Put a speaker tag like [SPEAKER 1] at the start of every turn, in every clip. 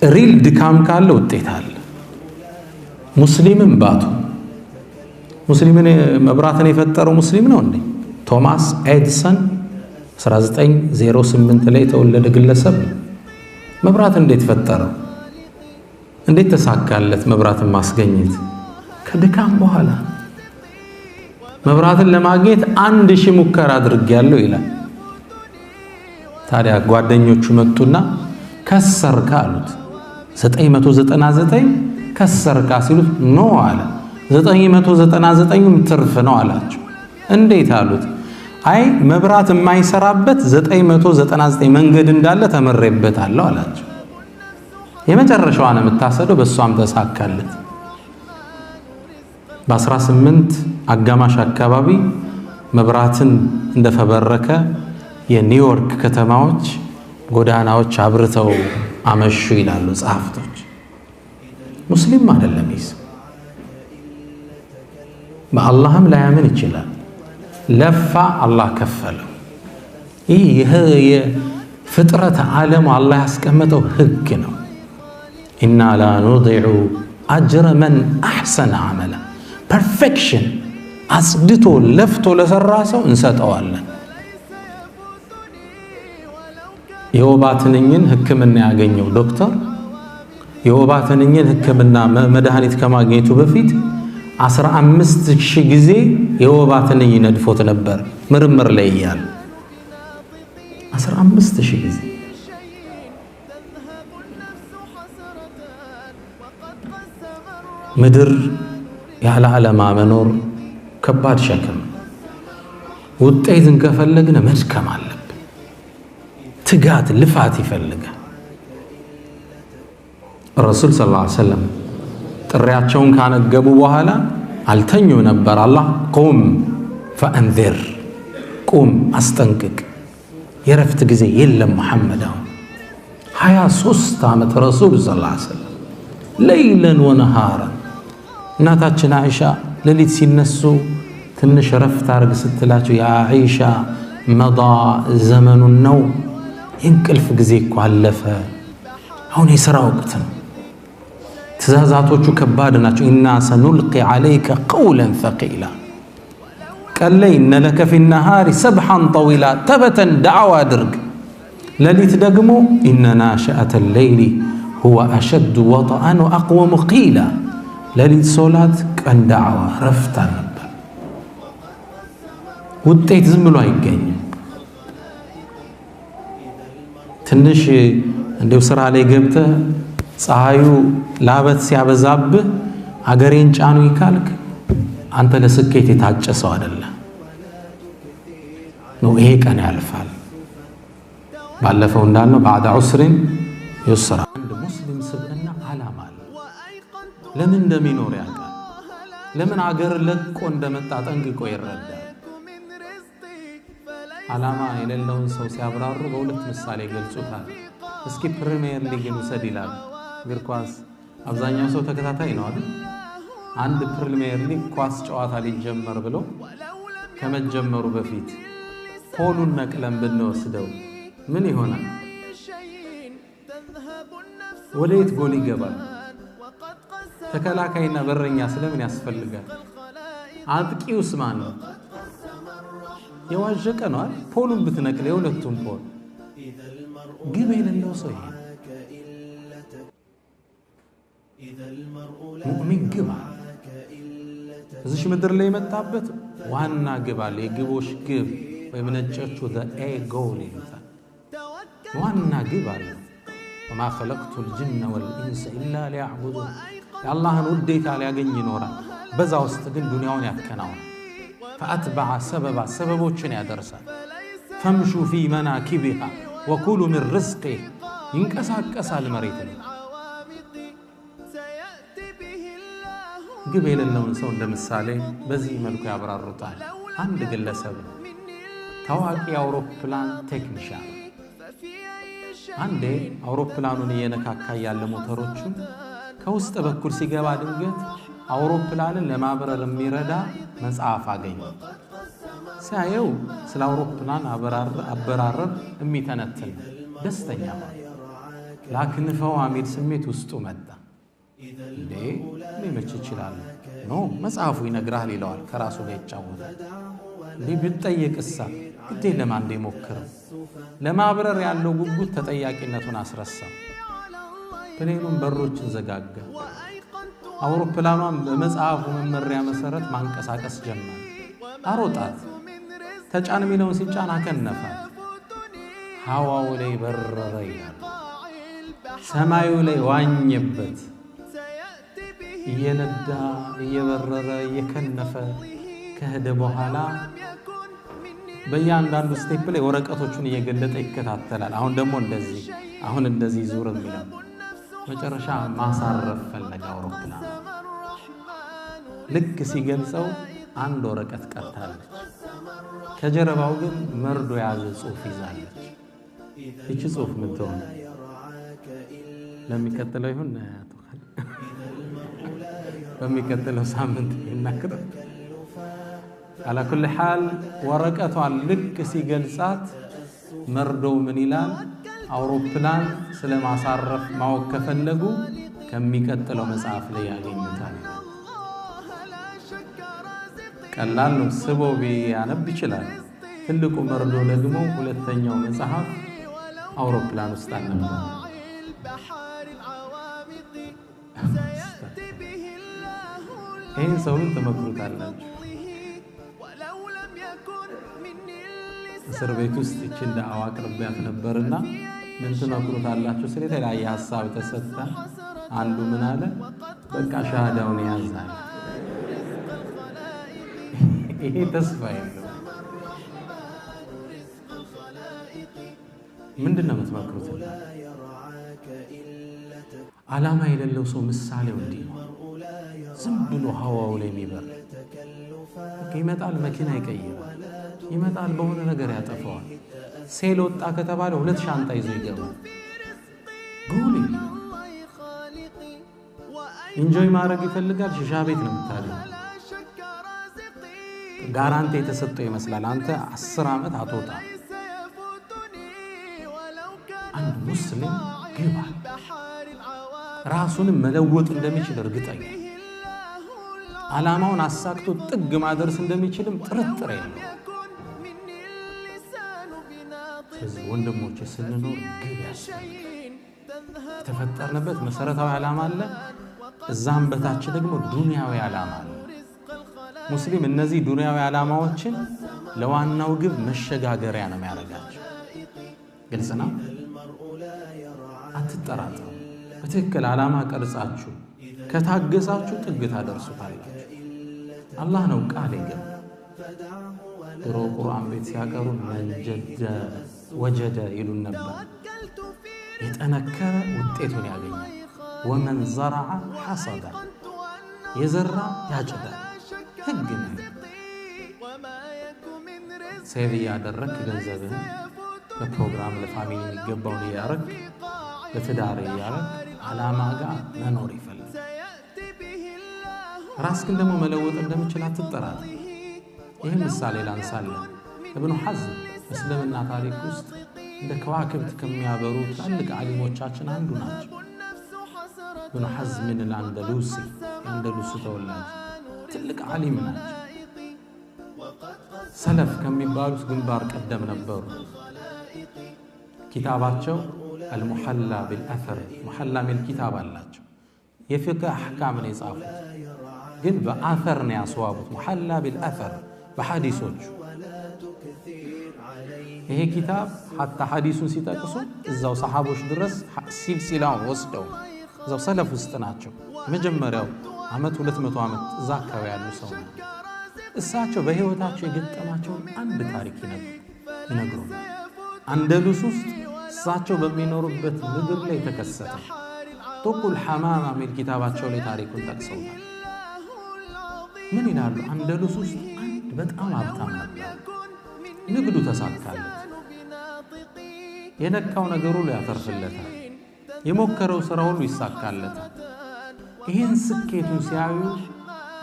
[SPEAKER 1] ሪል ድካም ካለ ውጤት አለ። ሙስሊምን ባቱ ሙስሊምን መብራትን የፈጠረው ሙስሊም ነው እንዴ? ቶማስ ኤዲሰን 1908 ላይ የተወለደ ግለሰብ መብራት እንዴት ፈጠረው? እንዴት ተሳካለት? መብራትን ማስገኘት ከድካም በኋላ መብራትን ለማግኘት 1000 ሙከራ አድርጌያለሁ ይላል። ታዲያ ጓደኞቹ መጡና ከሰርካ አሉት። 999 ከሰርካ ሲሉት ኖ አለ። 999ም ትርፍ ነው አላቸው። እንዴት አሉት? አይ መብራት የማይሰራበት 999 መንገድ እንዳለ ተመሬበታለሁ አላቸው። የመጨረሻዋን የምታሰደው በሷም ተሳካለት። በ18 አጋማሽ አካባቢ መብራትን እንደፈበረከ የኒውዮርክ ከተማዎች ጎዳናዎች አብርተው አመሹ ይላሉ ጸሐፍቶች። ሙስሊም አይደለም ይስ በአላህም ላያምን ይችላል። ለፋ አላህ ከፈለው። ይህ የፍጥረት ዓለም አላህ ያስቀመጠው ህግ ነው። ኢና ላ ኑዲዑ አጅረ መን አሕሰነ ዐመላ። ፐርፌክሽን አጽድቶ ለፍቶ ለሰራ ሰው እንሰጠዋለን። የወባ ትንኝን ህክምና ያገኘው ዶክተር የወባ ትንኝን ህክምና መድኃኒት ከማግኘቱ በፊት 15000 ጊዜ የወባ ትንኝ ነድፎት ነበር ምርምር ላይ እያለ 15000 ጊዜ። ምድር ያለ ዓለማ መኖር ከባድ ሸክም። ውጤትን ከፈለግን መድከም አለብን። ትጋት ልፋት ይፈልጋል። ረሱል ሰለላሁ ዐለይሂ ወሰለም ጥሪያቸውን ካነገቡ በኋላ አልተኙ ነበር። አላህ ቁም ፈአንዚር፣ ቁም አስጠንቅቅ፣ የረፍት ጊዜ የለም መሐመድ። አሁን 23 ዓመት ረሱል ሰለላሁ ዐለይሂ ወሰለም ለይለን ወነሃረን። እናታችን አይሻ ሌሊት ሲነሱ ትንሽ ረፍት አርግ ስትላቸው ያ አይሻ መዳ ዘመኑን ነው፣ የእንቅልፍ ጊዜ እኮ አለፈ፣ አሁን የሥራ ወቅት ነው። ትእዛዛቶቹ ከባድ ናቸው። ኢና ሰኑልቂ ዐለይከ ቀውለን ሰቂላ። ቀን ላይ ኢነ ለከ ፊ ነሃሪ ሰብሐን ጠዊላ፣ ተበተን ዳዕዋ አድርግ። ሌሊት ደግሞ ኢነ ናሽአተ ሌይሊ ሁወ አሸዱ ወጠአን ወአቅወሙ ቂላ። ሌሊት ሶላት፣ ቀን ዳዕዋ፣ ረፍት ነበር። ውጤት ዝም ብሎ አይገኝም። ትንሽ እንደው ስራ ላይ ገብተህ ፀሐዩ ላበት ሲያበዛብህ አገሬን ጫኑ ይካልክ አንተ ለስኬት የታጨ ሰው አይደለም ነው። ይሄ ቀን ያልፋል። ባለፈው እንዳልነው ባዕደ ዑስሪን ዩስራ። አንድ ሙስሊም ስብዕና ዓላማ አለ። ለምን እንደሚኖር ያውቃል። ለምን አገር ለቆ እንደመጣ ጠንቅቆ ይረዳል። ዓላማ የሌለውን ሰው ሲያብራሩ በሁለት ምሳሌ ገልጹታል። እስኪ ፕሪሚየር ሊግን ውሰድ ይላል። እግር ኳስ አብዛኛው ሰው ተከታታይ ነው አይደል? አንድ ፕሪሚየር ሊግ ኳስ ጨዋታ ሊጀመር ብሎ ከመጀመሩ በፊት ፖሉን ነቅለን ብንወስደው ምን ይሆናል? ወዴት ጎል ይገባል? ተከላካይና በረኛ ስለምን ያስፈልጋል? አጥቂውስ ማን ነው? የዋዠቀ ነው አይደል? ፖሉን ብትነቅል የሁለቱም ፖል ግብ የሌለው ሰው ይሄ ሙእሚን ግብ እዚህ ምድር ላይ የመጣበት ዋና ግብ አለ። የግቦች ግብ ወይም ነጮቹ ኤ ጎል ይሉታል። ዋና ግብ አለ። ወማ ኸለቅቱል ጅነ ወልኢንሰ ኢላ ሊያዕቡዱን። የአላህን ውዴታ ሊያገኝ ይኖራል። በዛ ውስጥ ግን ዱንያውን ያከናውናል። ፈአትበዐ ሰበባ፣ ሰበቦችን ያደርሳል። ፈምሹ ፊ መናኪቢሃ ወኩሉ ሚን ርዝቂህ፣ ይንቀሳቀሳል መሬት ነው። ግብ የሌለውን ሰው እንደ ምሳሌ በዚህ መልኩ ያብራሩታል። አንድ ግለሰብ ታዋቂ የአውሮፕላን ቴክኒሻን አንዴ አውሮፕላኑን እየነካካ ያለ ሞተሮቹን ከውስጥ በኩል ሲገባ ድንገት አውሮፕላንን ለማብረር የሚረዳ መጽሐፍ አገኘ። ሲያየው ስለ አውሮፕላን አበራረር የሚተነትን ደስተኛ ነው። ላክንፈው አሚል ስሜት ውስጡ መጣ። እንዴ ሊመች ይችላል ነው መጽሐፉ ይነግራል ይለዋል። ከራሱ ጋር ይጫወታል። እንዴ ቢጠየቅሳ ግዴ ለማን እንደሞከረ ለማብረር ያለው ጉጉት ተጠያቂነቱን አስረሳ። ፕሌኑን በሮችን ዘጋጋ። አውሮፕላኗን በመጽሐፉ መመሪያ መሰረት ማንቀሳቀስ ጀመረ። አሮጣት። ተጫን ሚለውን ሲጫን አከነፈ። ሐዋው ላይ በረረ ይላል። ሰማዩ ላይ ዋኘበት። እየነዳ እየበረረ እየከነፈ ከሄደ በኋላ በእያንዳንዱ ስቴፕ ላይ ወረቀቶቹን እየገለጠ ይከታተላል። አሁን እንደዚህ ዙር የሚለው መጨረሻ ማሳረፍ ፈለገ አውሮፕላን። ልክ ሲገልጸው አንድ ወረቀት ቀርታለች። ከጀርባው ግን መርዶ ያዘ ጽሑፍ ይዛለች። ይቺ ጽሑፍ ምን ትሆን? ለሚከተለው ይሁን በሚከተለው ሳምንት ይናከራል። على كل حال ወረቀቷን ልክ ሲገልጻት መርዶው ምን ይላል? አውሮፕላን ስለማሳረፍ ማወቅ ከፈለጉ ከሚቀጥለው መጽሐፍ ላይ ያገኙታል። ቀላል ነው፣ ስቦ ቢያነብ ይችላል። ትልቁ መርዶ ደግሞ ሁለተኛው መጽሐፍ አውሮፕላን ውስጥ አልነበረ። ይህን ሰውን ትመክሩታላችሁ? እስር ቤት ውስጥ እቺን ዳዕዋ አቅርቢያት ነበርና ምን ትመክሩታላችሁ? ስለተለያየ ሐሳብ ተሰጣ። አንዱ ምን አለ? በቃ ሻሃዳውን ያዛል። ይሄ ተስፋ የለው። ምንድነው የምትመክሩት? ዓላማ የሌለው ሰው ምሳሌው እንዲህ ነው። ዝም ብሎ ሐዋው ላይ የሚበር ይመጣል፣ መኪና ይቀይራል፣ ይመጣል፣ በሆነ ነገር ያጠፋዋል። ሴል ወጣ ከተባለ 2 ሻንጣ ይዞ ይገባል። ጎል ኢንጆይ ማድረግ ይፈልጋል። ሺሻ ቤት ነው የምታለው። ጋራንቲ የተሰጠው ይመስላል። አንተ 10 ዓመት አትወጣ። አንድ ሙስሊም ግባ ራሱን መለወጥ እንደሚችል እርግጠኛ፣ ዓላማውን አሳክቶ ጥግ ማድረስ እንደሚችልም ጥርጥር የለው። ስለዚህ ወንድሞቼ ስንኖር ግብ የተፈጠርንበት መሰረታዊ ዓላማ አለ። እዛም በታች ደግሞ ዱንያዊ ዓላማ አለ። ሙስሊም እነዚህ ዱንያዊ ዓላማዎችን ለዋናው ግብ መሸጋገሪያ ነው የሚያደርጋቸው። ግልጽ ነው። አትጠራጠሩ። በትክክል ዓላማ ቀርጻችሁ ከታገሳችሁ ጥግ ታደርሱታላችሁ። አላህ ነው ቃል ይገባ። ድሮ ቁርአን ቤት ሲያቀሩ መንጀደ ወጀደ ይሉን ነበር። የጠነከረ ውጤቱን ያገኛል። ወመን ዘረዐ ሐሰደ፣ የዘራ ያጭዳል። ህግ ነው። ሴቭ ያደረክ ገንዘብህን በፕሮግራም ለፋሚሊ የሚገባውን ያረክ፣ በትዳር ያረክ፣ ዓላማ ጋር መኖር ይፈልጋል። ራስክን ደግሞ መለወጥ እንደምችል አትጠራጠር። ይህን ምሳሌ ላንሳለን። ኢብኑ ሐዝም እስልምና ታሪክ ውስጥ እንደ ከዋክብት ከሚያበሩ ትልቅ ዓሊሞቻችን አንዱ ናቸው። ኢብኑ ሐዝም አልአንደሉሲ የአንደሉስ ተወላጅ ትልቅ ዓሊም ናቸው። ሰለፍ ከሚባሉት ግንባር ቀደም ነበሩ። ኪታባቸው አልሙሐላ ቢልአፈር ሙሐላ ሚል ኪታብ አላቸው። የፍቅህ አሕካም ነው የጻፉት፣ ግን በአፈር ነው ያስዋቡት። ሙሐላ ቢልአፈር በሐዲሶቹ። ይሄ ኪታብ ሐታ ሐዲሱን ሲጠቅሱ እዛው ሰሓቦች ድረስ ሲልሲላውን ወስደው እዛው ሰለፍ ውስጥ ናቸው። መጀመሪያው ዓመት 200 ዓመት እዛ አካባቢ ያሉ ሰው ነው። እሳቸው በህይወታቸው የገጠማቸውን አንድ ታሪክ ይነግሩ። አንደሉስ ውስጥ እሳቸው በሚኖሩበት ምድር ላይ ተከሰተ። ጡቁል ሐማማ ሚል ኪታባቸው ላይ ታሪኩን ጠቅሰውታል። ምን ይላሉ? አንደሉስ ውስጥ አንድ በጣም ሀብታም ነበር። ንግዱ ተሳካለት። የነካው ነገር ሁሉ ያተርፍለታል። የሞከረው ስራ ሁሉ ይሳካለታል። ይህን ስኬቱን ሲያዩ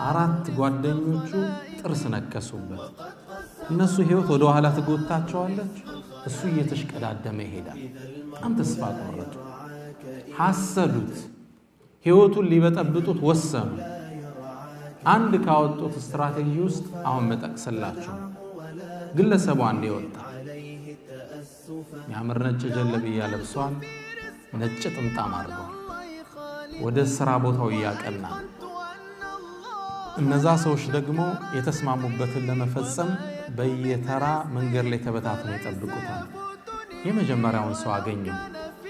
[SPEAKER 1] 4 ጓደኞቹ ጥርስ ነከሱበት። እነሱ ህይወት ወደ ኋላ ትጎታቸዋለች፣ እሱ እየተሽቀዳደመ ይሄዳል። በጣም ተስፋ ቆረጡ። ሐሰዱት ህይወቱን ሊበጠብጡት ወሰኑ አንድ ካወጡት ስትራቴጂ ውስጥ አሁን መጠቅስላችሁ ግለሰቡ አንድ ይወጣ ያምር ነጭ ጀለብያ ለብሷል ነጭ ጥምጣም አድርጓል ወደ ስራ ቦታው ያቀና እነዛ ሰዎች ደግሞ የተስማሙበትን ለመፈጸም በየተራ መንገድ ላይ ተበታትነው ይጠብቁታል የመጀመሪያውን ሰው አገኘው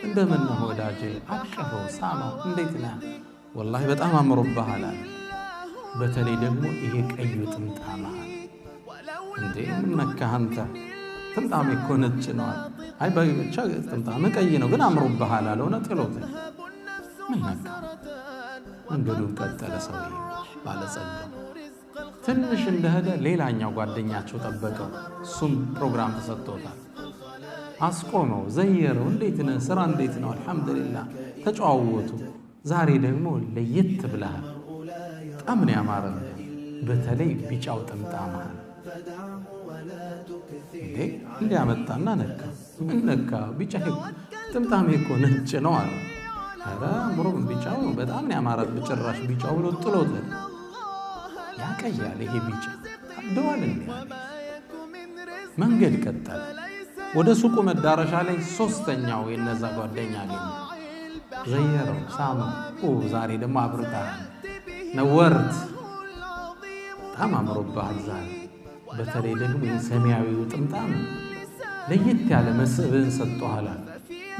[SPEAKER 1] እንደምን ነው ወዳጄ አቀፈው ሳማው እንዴት ነህ ወላሂ በጣም አምሮብሃል በተለይ ደግሞ ይሄ ቀዩ ጥምጣም እንዴ ምን ነካህ አንተ ጥምጣም እኮ ነጭ ነው አይ ብቻ ጥምጣም ቀይ ነው ግን አምሮብሃል አለውና ጥሎት ምን ነካ እንግዲህ ቀጠለ ሰውዬው ባለጸጋ ትንሽ እንደሄደ ሌላኛው ጓደኛቸው ጠበቀው እሱም ፕሮግራም ተሰጥቶታል አስቆመው ዘየረው እንዴት ነህ ስራ እንዴት ነው አልহামዱሊላህ ተጫዋወቱ ዛሬ ደግሞ ለየት ብለሃል በጣም ነው ያማረው በተለይ ቢጫው ጥምጣም እንዴ ያመጣና ነካ ምን ነካ ቢጫ ጥምጣም እኮ ነጭ ነው አለ አረ ምሮም ቢጫው በጣም ነው ያማረው በጭራሽ ቢጫው ብሎ ጥሎት ያቀያለ ይሄ ቢጫ ደዋል እንዴ መንገድ ቀጠለ ወደ ሱቁ መዳረሻ ላይ ሶስተኛው የነዛ ጓደኛ አገኘ ዘየረው ሳመው ዛሬ ደግሞ አብርታል ነወርት በጣም አምሮብሃል ዛሬ በተለይ ደግሞ የሰማያዊው ጥምጣም ለየት ያለ መስብን ሰጥቷል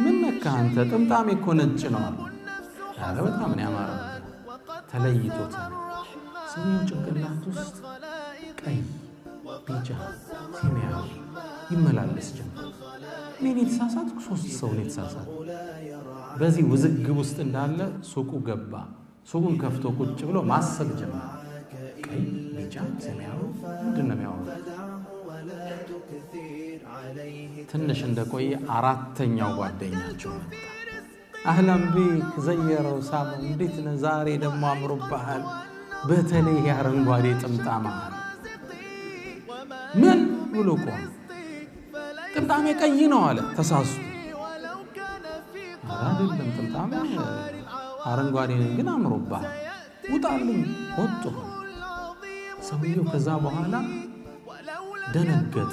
[SPEAKER 1] ምን ነካ አንተ ጥምጣም እኮ ነጭ ነው አለ በጣም ነው ያማረው ተለይቶት ሰው ጭንቅላት ውስጥ ቀይ ቢጫ ሰማያዊ ይመላለስ ጀመር ምን የተሳሳትኩ ሶስት ሰው ነው የተሳሳተ በዚህ ውዝግብ ውስጥ እንዳለ ሱቁ ገባ ሱቁን ከፍቶ ቁጭ ብሎ ማሰብ ጀመረ ቀይ ቢጫ ሰማያዊ ምንድነው የሚያወራው ትንሽ እንደቆየ አራተኛው ጓደኛቸው መጣ አህላም ቢክ ዘየረው ሳመው እንዴት ነህ ዛሬ ደግሞ አምሮብሃል በተለይ ያረንጓዴ ጥምጣም ምን ብሎ ቆም ጥምጣም ቀይ ነው አለ ተሳስቶ አይደለም ጥምጣም አረንጓዴ ነው ግን አምሮብሃል ውጣልኝ ወጡ ሰውየው ከዛ በኋላ ደነገጠ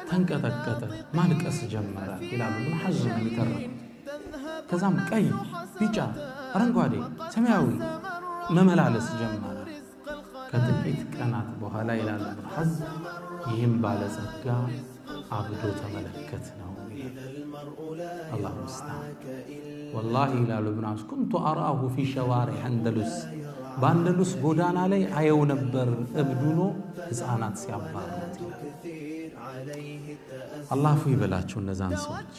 [SPEAKER 1] ተንቀጠቀጠ ማልቀስ ጀመረ ይላሉ ምን ሐዘን የሚተረክ ከዛም ቀይ ቢጫ አረንጓዴ ሰማያዊ መመላለስ ጀመረ ከጥቂት ቀናት በኋላ ይላሉ ሐዝ ይህም ባለጸጋ አብዶ ተመለከት ነው አላሁ ሙስተዓን والله ይላሉ ابن عباس كنت أراه في شوارع أندلس በአንደሉስ ጎዳና ላይ አየው ነበር እብዱኖ ህፃናት ሲያባሩት አላህ ይበላቸው እነዛን ሰዎች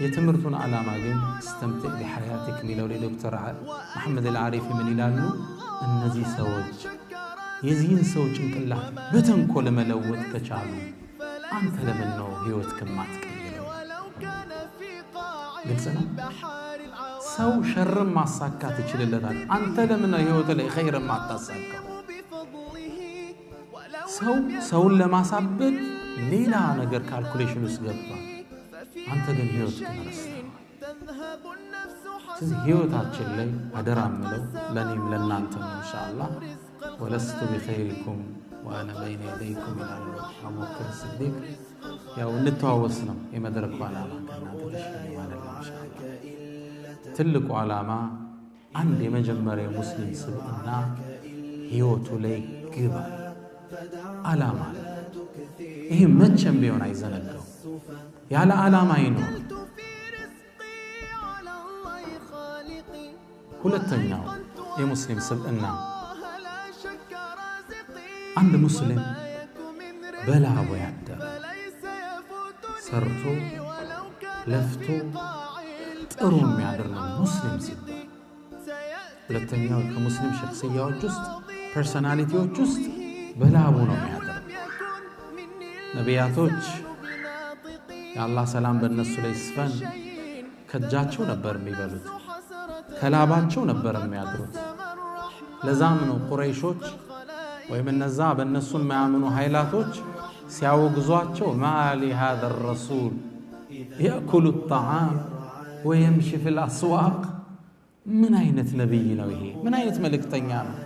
[SPEAKER 1] የትምርቱን ዓላማ ግን استمتع بحياتك ሚለው ዶክተር መሐመድ አልዓሪፊ ምን ይላሉ እነዚህ ሰዎች የዚህን ሰው ጭንቅላት በተንኮል መለወጥ ከቻሉ አንተ ለምን ነው ህይወት ከማትቀይረው ግልጽ ነው ሰው ሸርም ማሳካት ይችላል አንተ ለምን ነው ህይወት ላይ ኸይር ማታሳካው ሰውን ለማሳበድ ሌላ ነገር ካልኩሌሽን ውስጥ ገብቷል አንተ ግን ህይወት ተመረስተ ስለዚህ ህይወታችን ላይ አደራምለው ለኔም ለናንተም ኢንሻአላህ ወለስቱ بخيركم وانا بين يديكم الى ابو بكر الصديق ያው እንተዋወስ ነው የመድረኩ ዓላማ ከናንተ ተሽከኝ ማለት ነው ኢንሻአላህ ትልቁ ዓላማ አንድ የመጀመሪያ ሙስሊም ስብዕና ህይወቱ ላይ ግባ ዓላማ ይሄ መቼም ቢሆን አይዘነጋው ያለ ዓላማ ይኖር ሁለተኛው የሙስሊም ስብዕና አንድ ሙስሊም በላቡ ያደረ ሰርቶ ለፍቶ ጥሩ የሚያደርግ ሙስሊም ሲባል ሁለተኛው ከሙስሊም ሸክስያዎች ውስጥ ፐርሰናሊቲዎች ውስጥ በላቡ ነው የሚያደርግ ነቢያቶች የአላህ ሰላም በእነሱ ላይ ይስፈን ከእጃቸው ነበር የሚበሉት ከላባቸው ነበር የሚያድሩት ለዛም ነው ቁረይሾች ወይም እነዛ በእነሱ የማያምኑ ኃይላቶች ሲያወግዟቸው ማሊ هذا الرسول يأكل الطعام ويمشي في الأسواق من አይነት ነብይ ነው ይሄ ምን አይነት መልእክተኛ ነው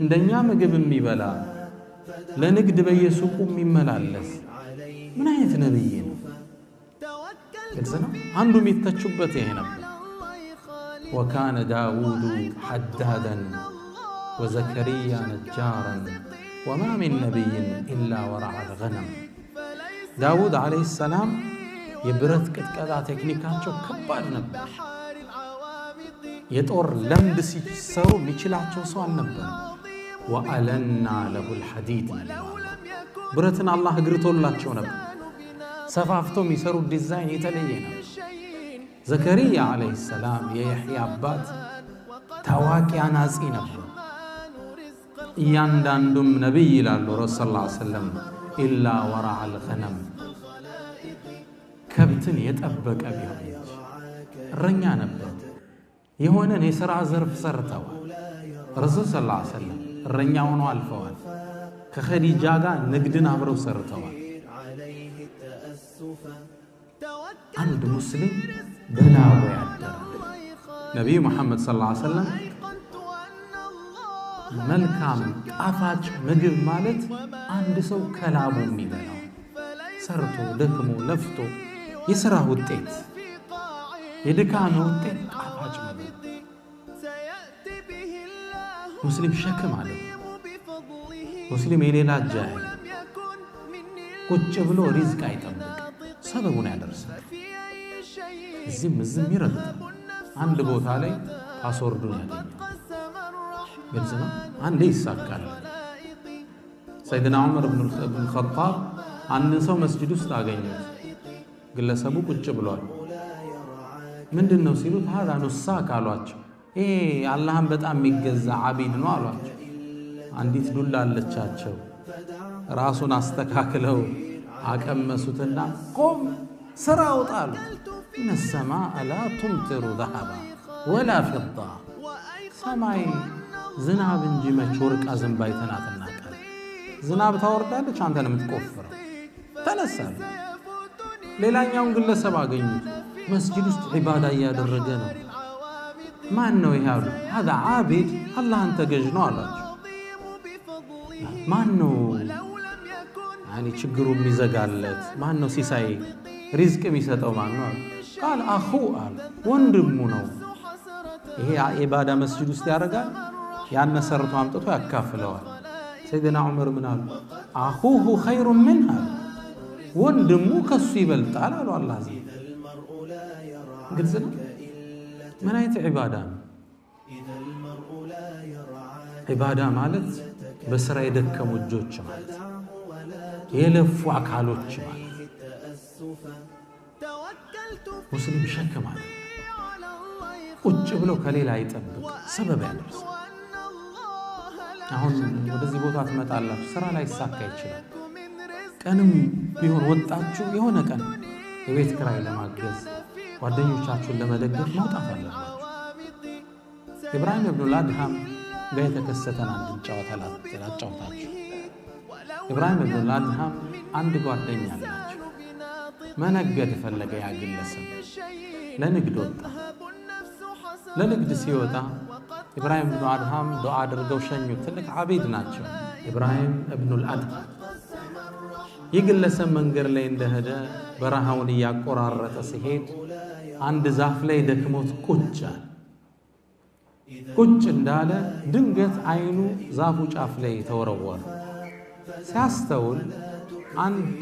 [SPEAKER 1] እንደኛ ምግብ የሚበላ ለንግድ በየሱቁ የሚመላለስ ምን አይነት ነብይ ነው አንዱ የሚተቹበት ይሄ ነበር وكان داود حدادا وزكريا نجارا وما من نبي إلا ورعى الغنم داود عليه السلام يبرت كتكادا تكنيكاتشو كبار نبر يطور لمد سيسرو ميچلاچو سو النبر وألنا له الحديد برتنا الله غرتولاچو نبر سفافتو ميسرو ديزاين يتليه نبر زكريا عليه السلام يحيى አባት ታዋቂ አናጺ ነበር እያንዳንዱም ነብይ ይላሉ ረሱል ሰለላሁ ዐለይሂ ወሰለም ኢላ ወራዕ الغنم ከብትን የጠበቀ ቢሆን እረኛ ነበር የሆነን የሥራ ዘርፍ ሰርተዋል ረሱል ሰለላሁ ዐለይሂ ወሰለም እረኛ ሆነው አልፈዋል ከኸዲጃ ጋር ንግድን አብረው ሰርተዋል አንድ ሙስሊም በላው ያደረ ነብዩ መሐመድ ሰለላሁ ዐለይሂ ወሰለም መልካም ጣፋጭ ምግብ ማለት አንድ ሰው ከላቡ የሚበላው ሰርቶ ደክሞ ለፍቶ የሥራ ውጤት የድካም ውጤት ጣፋጭ ምግብ ሙስሊም ሸክም አለ ሙስሊም የሌላ ጃይ ቁጭ ብሎ ሪዝቅ አይጠብቅ ሰበቡን ያደርሳል እዚህም ይረግጥ አንድ ቦታ ላይ ፓስወርዱን ያገኛል ግልጽ ነው አንዴ ይሳካል ሰይድና ዑመር ኢብኑ الخطاب አንድ ሰው መስጂድ ውስጥ አገኙት ግለሰቡ ቁጭ ብሏል ምንድነው ሲሉት هذا نساك አሏቸው ይሄ አላህን በጣም የሚገዛ አቢድ ነው አሏቸው አንዲት ዱላ አለቻቸው ራሱን አስተካክለው አቀመሱትና ቆም ስራ አውጣሉ إن السماء لا تمطر ذهبا ولا فضة ሰማይ ዝናብ እንጂ መች ወርቅ አዝንባይ ተናጥናቀል ዝናብ ታወርዳለች አንተ ነው የምትቆፍረው ተነሳለ ሌላኛውን ግለሰብ አገኙት መስጂድ ውስጥ ዒባዳ ያደረገ ነው ማን ነው ይያሉ هذا عابد الله انت ገዥ ነው አላችሁ ማን ነው يعني ችግሩ የሚዘጋለት ማን ነው ሲሳይ ሪዝቅ የሚሰጠው ማን ነው قال اخو ወንድሙ ነው ይሄ ዒባዳ መስጂድ ውስጥ ያደርጋል ያን ሰርቶ አምጥቶ ያካፍለዋል ሰይድና ዑመር ምን አሉ اخوه خير منها ወንድሙ ከሱ ይበልጣል አሉ አላህ ዘ ግልጽ ነው ምን አይነት ዒባዳ ነው ዒባዳ ማለት በስራ የደከሙ እጆች ማለት የለፉ አካሎች ማለት ሙስሊም ሸክም ማለት ቁጭ ብሎ ከሌላ አይጠብቅ ሰበብ ያደርስ አሁን ወደዚህ ቦታ ትመጣላችሁ ስራ ላይ ሳካ ይችላል ቀንም ቢሆን ወጣችሁ የሆነ ቀን የቤት ክራይ ለማገዝ ጓደኞቻችሁን ለመደገፍ መውጣት አለባችሁ ኢብራሂም ኢብኑ አድሃም ጋር የተከሰተን አንድ ጨዋታ ላጫውታችሁ ኢብራሂም ኢብኑ አድሃም አንድ ጓደኛ አላቸው መነገድ ፈለገ ያ ግለሰብ ለንግድ ወጣ ለንግድ ሲወጣ ኢብራሂም ኢብኑ አድሃም ዱዓ አድርገው ሸኙት ትልቅ አቢድ ናቸው ኢብራሂም ኢብኑ አድሃም ይግለሰብ መንገድ ላይ እንደሄደ በረሃውን ያቆራረጠ ሲሄድ አንድ ዛፍ ላይ ደክሞት ቁጭ እንዳለ ድንገት አይኑ ዛፉ ጫፍ ላይ ተወረወረ ሲያስተውል አንድ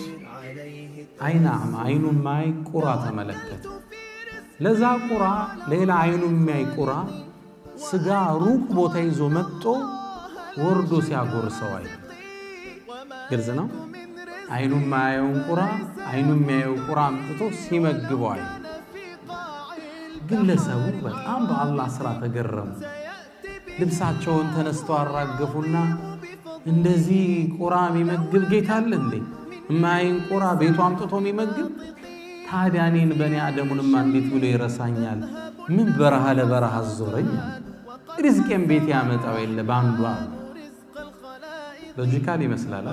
[SPEAKER 1] አይኑ ማይ ቁራ ተመለከተ ለዛ ቁራ ሌላ አይኑ ማይ ቁራ ስጋ ሩቅ ቦታ ይዞ መጥቶ ወርዶ ሲያጎርሰው አይ ግልጽ ነው አይኑ ማየው ቁራ አምጥቶ ሲመግበው አይ ግለሰቡ በጣም በአላህ ስራ ተገረሙ ልብሳቸውን ተነስተው አራገፉና እንደዚህ ቁራ የሚመግብ ጌታ አለ እንዴ ማይን ቁራ ቤቱ አምጥቶ የሚመግብ ታዲያ እኔን በኔ አደሙንማ እንዴት ብሎ ይረሳኛል ምን በረሃ ለበረሃ አዞረኝ ሪዝቄን ቤት ያመጣው የለ ባንዷ ሎጂካል ይመስላል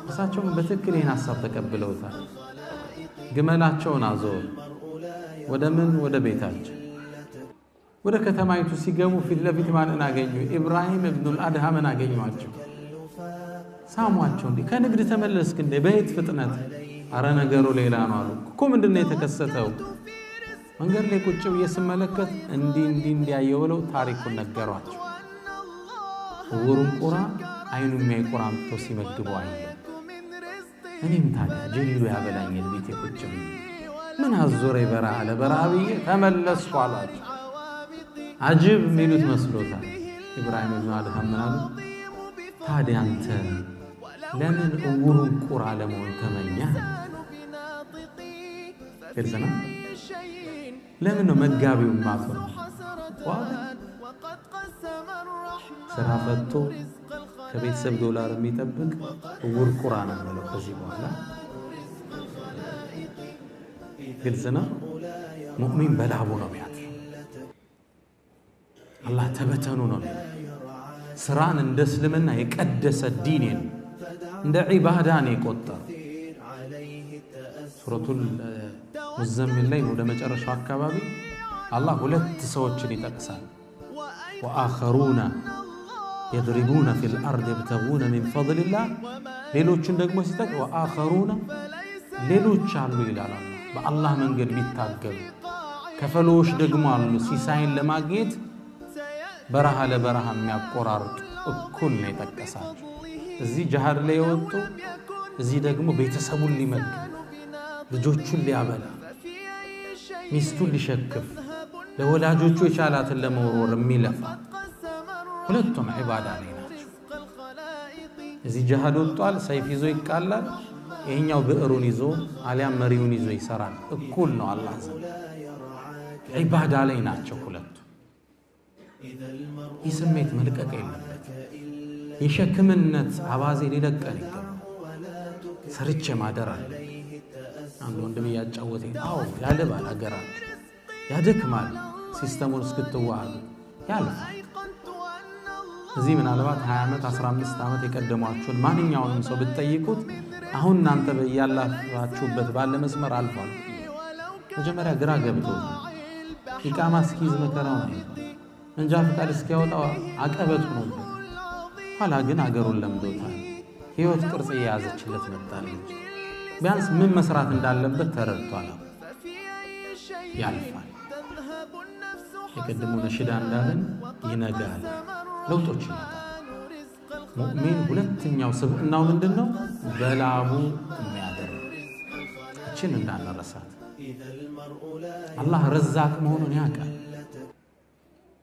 [SPEAKER 1] እሳቸው በትክክል ይሄን ሐሳብ ተቀብለውታል ግመላቸውን አዞር ወደ ቤታቸው ወደ ከተማይቱ ሲገቡ ፊት ለፊት ማንን አገኙ? ኢብራሂም ኢብኑል አድሃምን አገኙአቸው። ሳሟቸው። እንዴ ከንግድ ተመለስክ እንዴ? በየት ፍጥነት? አረ ነገሩ ሌላ ነው አሉ። እኮ ምንድነው የተከሰተው? መንገድ ላይ ቁጭ ብዬ ስመለከት እንዲህ ያየው ብለው ታሪኩን ነገሯቸው። ዕውሩን ቁራ አይኑ የሚያይ ቁራ አምጥቶ ሲመግበው አየሁ። እኔም ታዲያ ጀሊሉ ያበላኛል ቤቴ ቁጭ ብዬ ምን አዞረኝ በረሃ ለበረሃ ብዬ ተመለስኩ አሏቸው። አጅብ የሚሉት መስሎታል። ኢብራሂም ኢብኑ አድሃም ምን አሉ? ታዲያ አንተ ለምን ዕውሩን ቁራ ለመሆን ተመኘህ? ግልጽ ነው። ለምን ነው መጋቢው ማፈር? ስራ ፈቶ ከቤተሰብ ዶላር የሚጠብቅ ዕውር ቁራ ነው ማለት ከዚህ በኋላ ግልጽ ነው። ሙእሚን በላቡ ነው የሚያድረው። አላህ ተበተኑ ነው። ስራን እንደ እስልምና የቀደሰ ዲን እንደ ዒባዳ ነው የቆጠረው። ሱረቱል ሙዘሚል ላይ ወደ መጨረሻው አካባቢ አላህ ሁለት ሰዎችን ይጠቅሳል። ወአኸሩነ የድሪቡነ ፊል አርድ የብተጉነ ሚን ፈድሊላህ። ሌሎችን ደግሞ ሲጠቅ ወአኸሩነ ሌሎች አሉ ይላል። በአላህ መንገድ ቢታገሉ ከፈሎች ደግሞ አሉ ሲሳይን ለማግኘት በረሃ ለበረሃ የሚያቆራርጡ እኩል ነው የጠቀሳቸው። እዚህ ጅሃድ ላይ የወጡ እዚህ ደግሞ ቤተሰቡን ሊመግብ ልጆቹን ሊያበላ ሚስቱን ሊሸክፍ ለወላጆቹ የቻላትን ለመወርወር የሚለፋ ሁለቱም ዒባዳ ላይ ናቸው። እዚህ ጅሃድ ወጥቷል፣ ሰይፍ ይዞ ይቃላል። ይሄኛው ብዕሩን ይዞ አሊያም መሪውን ይዞ ይሰራል። እኩል ነው አላህ ዘንድ ዒባዳ ላይ ናቸው ሁለቱ። ይህ ስሜት መልቀቅ የለበት። የሸክምነት አባዜ ሊለቀን ይገባል። ሰርቼ ማደር አለ። አንድ ወንድም ያጫወተኝ ያልባል፣ አገራችሁ ያደክማል፣ ሲስተሙን እስክትዋሃዱ ያልፋል። እዚህ ምናልባት 20 ዓመት 15 ዓመት የቀደሟችሁን ማንኛውንም ሰው ብትጠይቁት አሁን እናንተ በያላችሁበት ባለ መስመር አልፏል። መጀመሪያ ግራ ገብቶት ኢቃማ እስኪይዝ መከራው ነው። መንጃ ፈቃድ እስኪያወጣው አቀበት ነው። ኋላ ግን አገሩን ለምዶታል። ህይወት ቅርጽ የያዘችለት መጣለች። ቢያንስ ምን መስራት እንዳለበት ተረድቷል። ያልፋል። የቀድሞ ነሽዳ እንዳለን ይነጋል፣ ለውጦች ይመጣል። ሙእሚን ሁለተኛው ስብዕናው ምንድነው? በላቡ የሚያደር እችን እንዳንረሳት። አላህ ረዛቅ መሆኑን ያውቃል።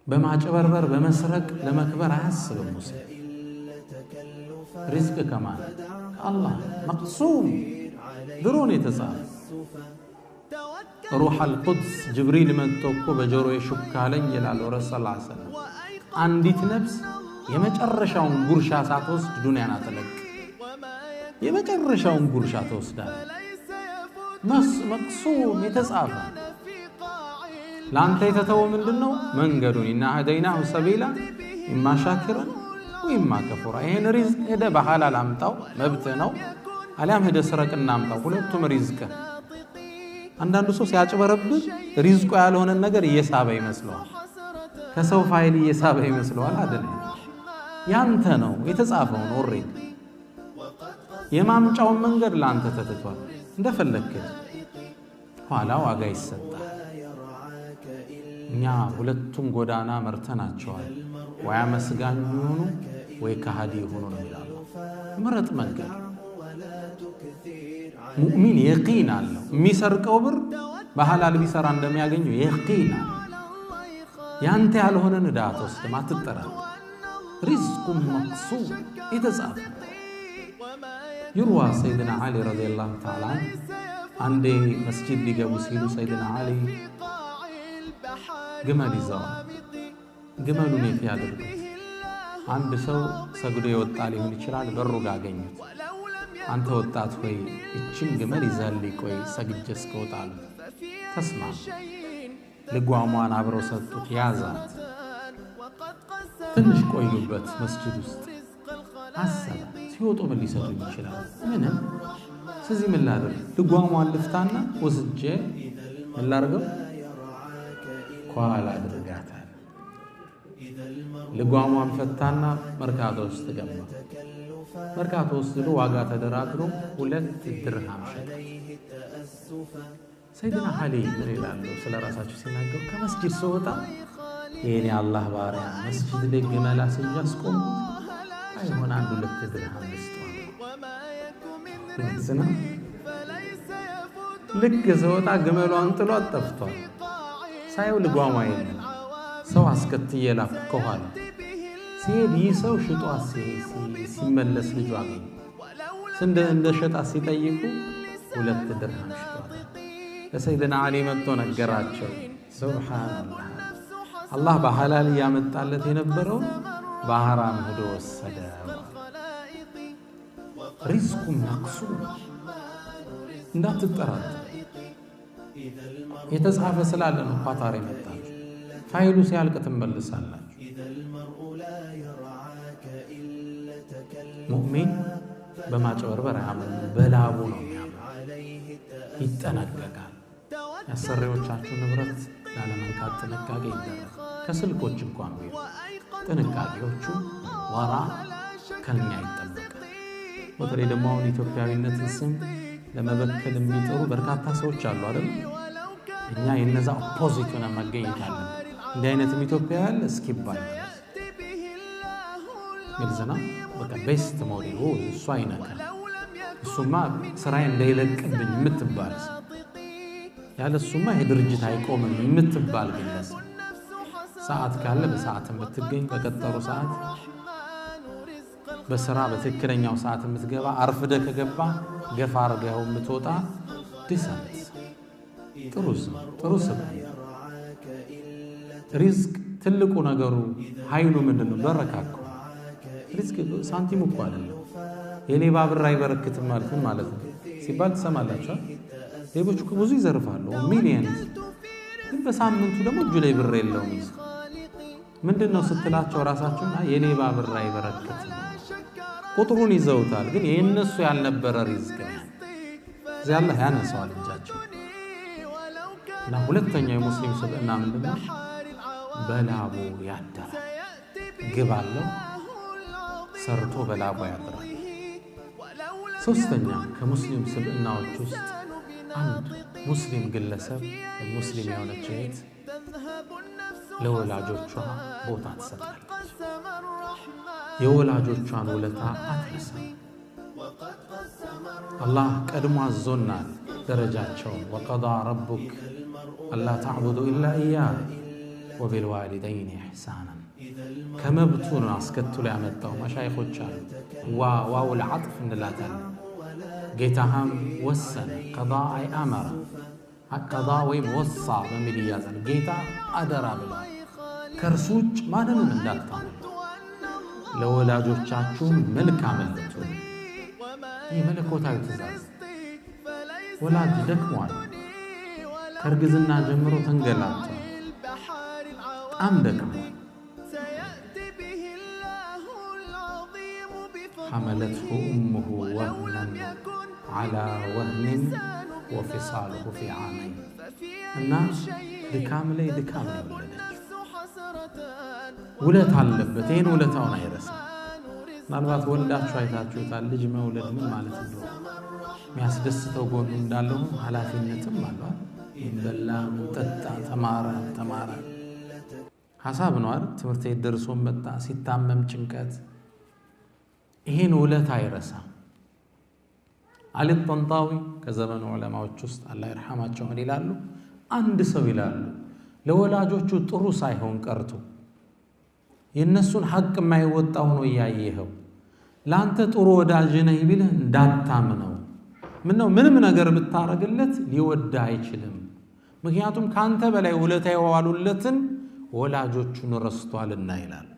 [SPEAKER 1] በማጭበርበር በመስረቅ ለመክበር አያስብም። ሙስሊም ሪዝቅ ከማን? ከአላህ መቅሱም ድሮን የተጻፈ ሩህ አልቁድስ ጅብሪል መጥቶ እኮ በጆሮዬ ሹክ አለኝ ይላል ረሱል ሰለላሁ ዐለይሂ ወሰለም። አንዲት ነፍስ የመጨረሻውን ጉርሻ ሳትወስድ ዱንያን አትለቅ። የመጨረሻውን ጉርሻ ተወስዳለች። መቅሱም የተጻፈ ለአንተ የተተወው ምንድነው? መንገዱን ኢና ሀደይናሁ ሰቢላ ኢማ ሻኪረን ወኢማ ከፉራ። ይሄን ሪዝቅ ሄደ በሐላል አምጣው መብት ነው፣ አሊያም ሄደ ስረቅና አምጣው፣ ሁለቱም ሪዝቅ። አንዳንዱ ሰው ሲያጭበረብር ሪዝቁ ያልሆነን ነገር እየሳበ ይመስለዋል፣ ከሰው ፋይል እየሳበ ይመስለዋል። አይደለም፣ ያንተ ነው የተጻፈውን ኦሬዲ የማምጫውን መንገድ ለአንተ ተትቷል። እንደፈለክ ኋላ ዋጋ ይሰጣል። እኛ ሁለቱም ጎዳና መርተናቸዋል። ወይ አመስጋኝ ይሁኑ ወይ ከሃዲ ይሁኑ ነው ይላል። ምረጥ መንገድ። ሙእሚን የቂን አለው። የሚሰርቀው ብር በሐላል ቢሰራ እንደሚያገኘው የቂን አለው። ያንተ ያልሆነን ዕዳ አትወስድም፣ አትጠራጠር። ሪዝቁን መቅሱም የተጻፈ ይሩዋ ሰይድና ዓሊ ረዲየላሁ ተዓላ አንዴ መስጂድ ሊገቡ ሲሉ ሰይድና ዓሊ ግመል ይዘዋል። ግመሉን የት ያድርጉት? አንድ ሰው ሰግዶ የወጣ ሊሆን ይችላል። በሩ ጋር አገኙት። አንተ ወጣት ሆይ እችን ግመል ይዘህልኝ ቆይ ሰግጄ እስከወጣ አሉት። ተስማማ። ልጓሟን አብረው ሰጡት። ያዛት። ትንሽ ቆዩበት መስጂድ ውስጥ። አሰበ ሲወጡ ምን ሊሰጡኝ ይችላል? ምንም። ስለዚህ ምን ላድርግ? ልጓሟን ልፍታና ወስጄ ምን ላድርገው? ከኋላ አድርጋታል። ልጓሟን ፈታና መርካቶ ውስጥ ገባ። መርካቶ ውስጥ ዋጋ ተደራድሮ 2 ድርሃም ሸጠ። ሰይድና ዓሊ ምን ይላሉ ስለ ራሳቸው ሲናገሩ ከመስጂድ ስወጣ የኔ አላህ ባሪያ መስጂድ ላይ ግመል አስይዤ አስቆምኩት፣ አይሆን 1-2 ድርሃም ልስጠው። ልክ ስወጣ ግመሏን ጥሏት ጠፍቷል። ሳየው ልጓሟ የለም። ሰው አስከትዬ ላኩ ከኋላ ሲሄድ ይህ ሰው ሽጧት ሲመለስ ልጇ አገኘ። እንደ ሸጣት ሲጠይቁ 2 ድርሃም ሽጧት። ለሰይድና ዓሊ መጥቶ ነገራቸው። ሱብሃንአላህ አላህ በሐላል ያመጣለት የነበረው በሐራም ሄዶ ወሰደ። ሪዝቁ መቅሱም እንዳትጠራጠር የተጻፈ ስላለ ነው ኳታር የመጣችው። ፋይሉ ሲያልቅ ትመለሳላችሁ። ሙእሚን በማጭበርበር አያምንም፣ በላቡ ነው የሚያምነው። ይጠነቀቃል። የአሰሪዎቻችሁ ንብረት ላለመንካት ጥንቃቄ ይደረግ። ከስልኮች እንኳን ቢሆን ጥንቃቄዎቹ ወራ ከኛ ይጠበቃል። በተለይ ደግሞ አሁን ኢትዮጵያዊነትን ስም ለመበከል የሚጥሩ በርካታ ሰዎች አሉ አይደል? እኛ የነዛ ኦፖዚት ሆነ መገኘት አለን። እንዲህ አይነትም ኢትዮጵያ ያለ እስኪባል ግልጽና በቃ ቤስት ሞዴል እሱ አይነካል፣ እሱማ ስራዬ እንዳይለቅብኝ የምትባል ያለ እሱማ የድርጅት አይቆምም የምትባል ግለሰብ ሰዓት ካለ በሰዓት የምትገኝ በቀጠሩ ሰዓት በስራ በትክክለኛው ሰዓት የምትገባ አርፍደ ከገባ ገፋ አርገው የምትወጣ ዲሰንት ጥሩ ስም። ሪዝቅ ትልቁ ነገሩ ኃይሉ ምንድነው? በረካኩ ሪዝቅ ሳንቲም እኮ አይደለም። የሌባ ብር አይበረክትም ማለት ነው ሲባል ትሰማላችሁ። ሌቦች እኮ ብዙ ይዘርፋሉ ሚሊየንስ፣ ግን በሳምንቱ ደግሞ እጁ ላይ ብር የለውም። ምንድነው ስትላቸው ራሳቸውና የሌባ ብር አይበረክትም፣ ቁጥሩን ይዘውታል፣ ግን የነሱ ያልነበረ ሪዝቅ ነው። እዚያ አላህ ያነሳዋል እጃቸው። እና ሁለተኛው የሙስሊም ስብዕና ምንድነው? በላቡ ያደረ ግብ አለው፣ ሰርቶ በላቡ ያደረ። ሶስተኛ ከሙስሊም ስብዕናዎች ውስጥ አንድ ሙስሊም ግለሰብ ሙስሊም የሆነች እህት ለወላጆቿ ቦታ ትሰጣለች። የወላጆቿን ውለታ አትረሳም። አላህ ቀድሞ አዞናል ደረጃቸውን። ወቀዳ ረቡክ አላ ተዕቡዱ ኢላ ኢያህ ወቢልዋሊደይን ኢሕሳናን። ከመብቱ ነው አስከትሎ ያመጣው። መሻይኾች አሉ ዋውል ዓጥፍ እንላታለን። ጌታህም ወሰነ፣ ቀዳ አይ አመረ፣ ቀዳ ወይም ወሳ በሚል ይያዛል። ጌታ አደራ ብሏል፣ ከእርሱ ውጭ ማንንም እንዳታመልኩ፣ ለወላጆቻችሁም መልካም አድርጉ። ይህ መለኮታዊ ትእዛዝ። ወላጅ ደክሟል፣ ከእርግዝና ጀምሮ ተንገላቷል፣ በጣም ደክሟል። ሐመለትሁ እሙሁ ወህነን ዐላ ወህኒን ወፊሳሉሁ ፊ ዓመይን። እና ድካም ላይ ድካም ነው የወለደችው። ውለት አለበት፣ ይህን ውለታውን አይረሳም። ምናልባት ወልዳችሁ አይታችሁታል። ልጅ መውለድ ምን ማለት እንደሆነ የሚያስደስተው ጎኑ እንዳለው ኃላፊነትም አለው። ይበላ፣ ጠጣ፣ ተማረ ሐሳብ ነው አይደል? ትምህርት ቤት ደርሶ መጣ፣ ሲታመም ጭንቀት። ይሄን ውለታ አይረሳም። አሊ ጠንጣዊ ከዘመኑ ዑለማዎች ውስጥ አላህ ይርሐማቸው ምን ይላሉ? አንድ ሰው ይላሉ ለወላጆቹ ጥሩ ሳይሆን ቀርቶ የነሱን ሐቅ የማይወጣ ሆኖ እያየኸው ለአንተ ጥሩ ወዳጅ ነህ ቢልህ እንዳታምነው። ምንም ነገር ብታረግለት ሊወዳ አይችልም። ምክንያቱም ካንተ በላይ ውለታ የዋሉለትን ወላጆቹን ረስቷልና ይላል።